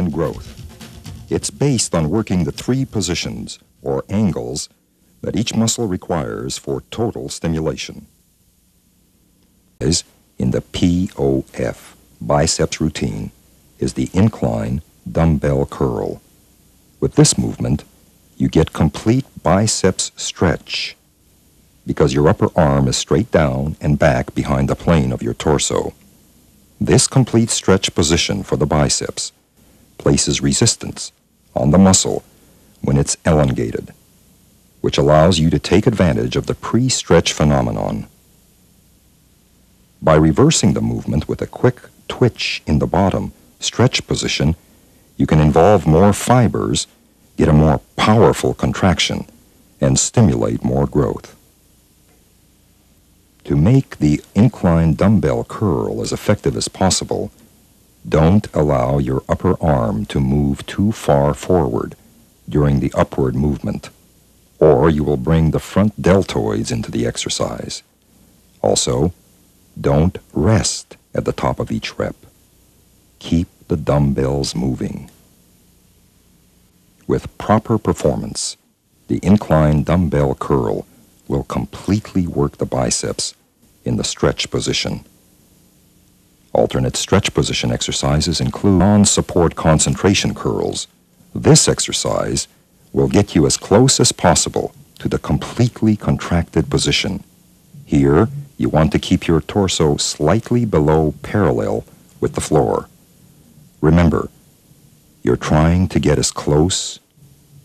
bone growth. It's based on working the 3 positions, or angles, that each muscle requires for total stimulation. In the POF, biceps routine, is the incline dumbbell curl. With this movement, you get complete biceps stretch because your upper arm is straight down and back behind the plane of your torso. This complete stretch position for the biceps places resistance on the muscle when it's elongated, which allows you to take advantage of the pre-stretch phenomenon. By reversing the movement with a quick twitch in the bottom stretch position, you can involve more fibers, get a more powerful contraction, and stimulate more growth. To make the incline dumbbell curl as effective as possible, don't allow your upper arm to move too far forward during the upward movement, or you will bring the front deltoids into the exercise. Also, don't rest at the top of each rep. Keep the dumbbells moving. With proper performance, the incline dumbbell curl will completely work the biceps in the stretch position. Alternate stretch position exercises include non-support concentration curls. This exercise will get you as close as possible to the completely contracted position. Here, you want to keep your torso slightly below parallel with the floor. Remember, you're trying to get as close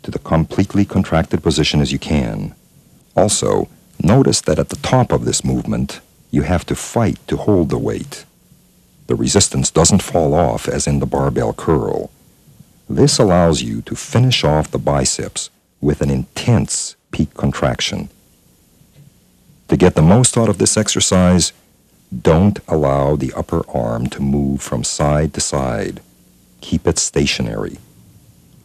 to the completely contracted position as you can. Also, notice that at the top of this movement, you have to fight to hold the weight. The resistance doesn't fall off as in the barbell curl. This allows you to finish off the biceps with an intense peak contraction. To get the most out of this exercise, don't allow the upper arm to move from side to side. Keep it stationary.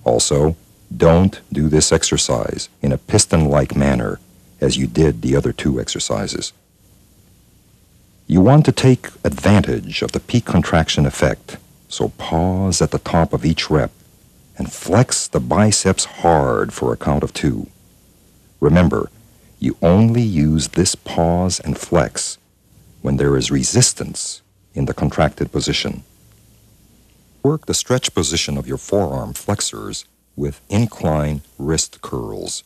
Also, don't do this exercise in a piston-like manner as you did the other 2 exercises. You want to take advantage of the peak contraction effect, so pause at the top of each rep and flex the biceps hard for a count of 2. Remember, you only use this pause and flex when there is resistance in the contracted position. Work the stretch position of your forearm flexors with incline wrist curls.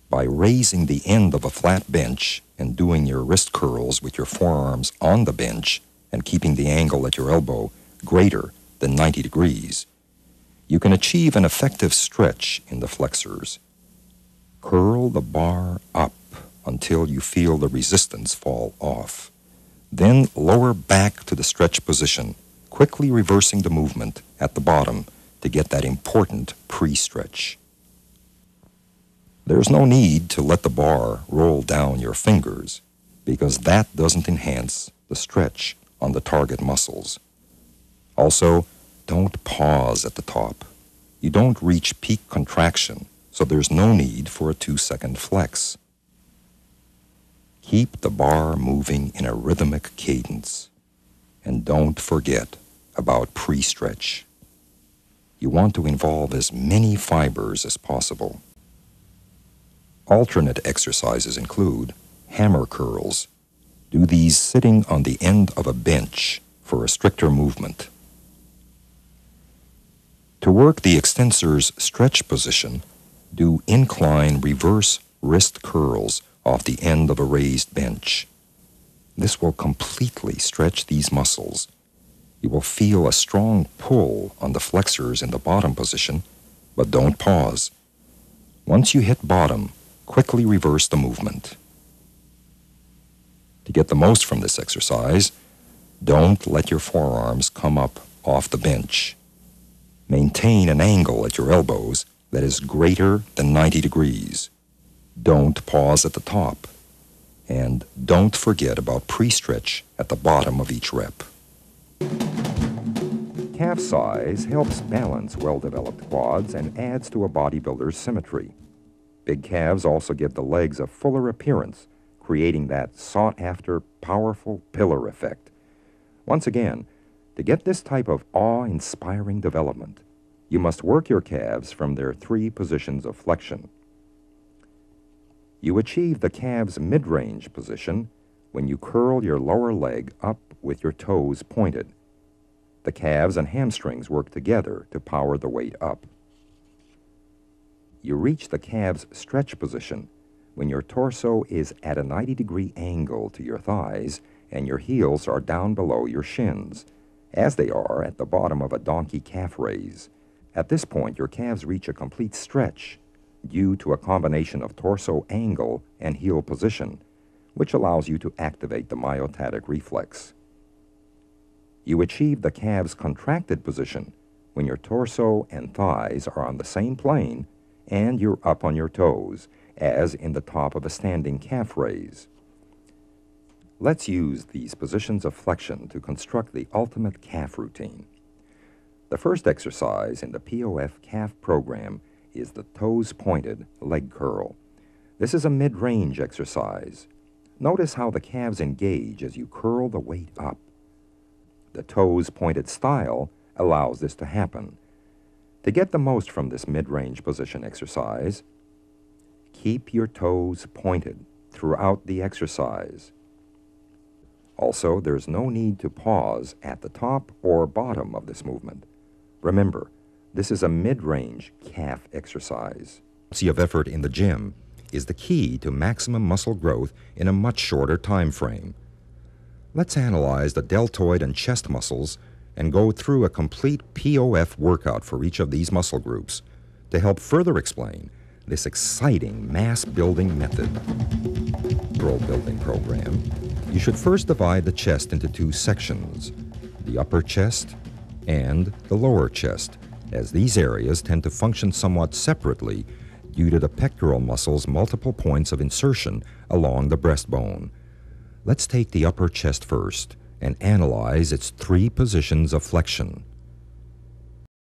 By raising the end of a flat bench and doing your wrist curls with your forearms on the bench and keeping the angle at your elbow greater than 90 degrees, you can achieve an effective stretch in the flexors. Curl the bar up until you feel the resistance fall off. Then lower back to the stretch position, quickly reversing the movement at the bottom to get that important pre-stretch. There's no need to let the bar roll down your fingers because that doesn't enhance the stretch on the target muscles. Also, don't pause at the top. You don't reach peak contraction, so there's no need for a 2-second flex. Keep the bar moving in a rhythmic cadence, and don't forget about pre-stretch. You want to involve as many fibers as possible. Alternate exercises include hammer curls. Do these sitting on the end of a bench for a stricter movement. To work the extensor's stretch position, do incline reverse wrist curls off the end of a raised bench. This will completely stretch these muscles. You will feel a strong pull on the flexors in the bottom position, but don't pause. Once you hit bottom, quickly reverse the movement. To get the most from this exercise, don't let your forearms come up off the bench. Maintain an angle at your elbows that is greater than 90 degrees. Don't pause at the top. And don't forget about pre-stretch at the bottom of each rep. Calf size helps balance well-developed quads and adds to a bodybuilder's symmetry. Big calves also give the legs a fuller appearance, creating that sought-after, powerful pillar effect. Once again, to get this type of awe-inspiring development, You must work your calves from their 3 positions of flexion. You achieve the calves' mid-range position when you curl your lower leg up with your toes pointed. The calves and hamstrings work together to power the weight up. You reach the calves' stretch position when your torso is at a 90-degree angle to your thighs and your heels are down below your shins, as they are at the bottom of a donkey calf raise. At this point, your calves reach a complete stretch due to a combination of torso angle and heel position, which allows you to activate the myotatic reflex. You achieve the calves' contracted position when your torso and thighs are on the same plane and you're up on your toes, as in the top of a standing calf raise. Let's use these positions of flexion to construct the ultimate calf routine. The first exercise in the POF calf program is the toes pointed leg curl. This is a mid-range exercise. Notice how the calves engage as you curl the weight up. The toes pointed style allows this to happen. To get the most from this mid-range position exercise, keep your toes pointed throughout the exercise. Also, there's no need to pause at the top or bottom of this movement. Remember, this is a mid-range calf exercise. Of effort in the gym is the key to maximum muscle growth in a much shorter time frame. Let's analyze the deltoid and chest muscles and go through a complete POF workout for each of these muscle groups to help further explain this exciting mass-building method. Building program. You should first divide the chest into 2 sections, the upper chest and the lower chest, as these areas tend to function somewhat separately due to the pectoral muscle's multiple points of insertion along the breastbone. Let's take the upper chest first and analyze its 3 positions of flexion.